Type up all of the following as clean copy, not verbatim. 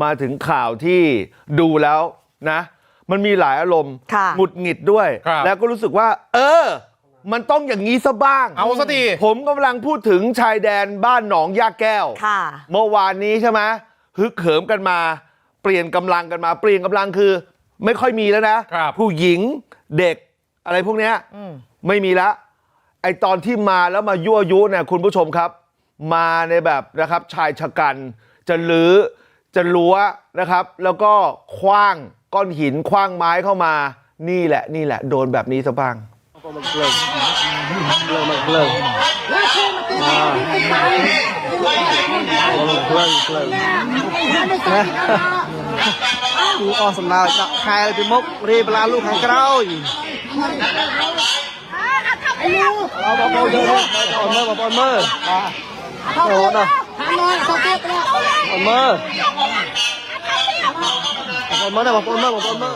มาถึงข่าวที่ดูแล้วนะมันมีหลายอารมณ์หงุดหงิดด้วยแล้วก็รู้สึกว่ามันต้องอย่างนี้ซะบ้างเอาซะดีผมกำลังพูดถึงชายแดนบ้านหนองยาแก้วเมื่อวานนี้ใช่ไหมฮึกเหิมกันมาเปลี่ยนกำลังกันมาเปลี่ยนกำลังคือไม่ค่อยมีแล้วนะผู้หญิงเด็กอะไรพวกนี้ไม่มีแล้วไอตอนที่มาแล้วมายั่วยุเนี่ยคุณผู้ชมครับมาในแบบนะครับชายชะกันจะลื้อจะรั้วนะครับแล้วก็คว้างก้อนหินคว้างไม้เข้ามานี่แหละโดนแบบนี้ซะบ้างดูออกสำนักดักแคร์ไปมุกเรียบลาลูกหางกระอยเราบอกเยอะบอกเมื่อโอ้โหเนาะบอกเมื่อนะบอกเมื่อ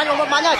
Một con bánh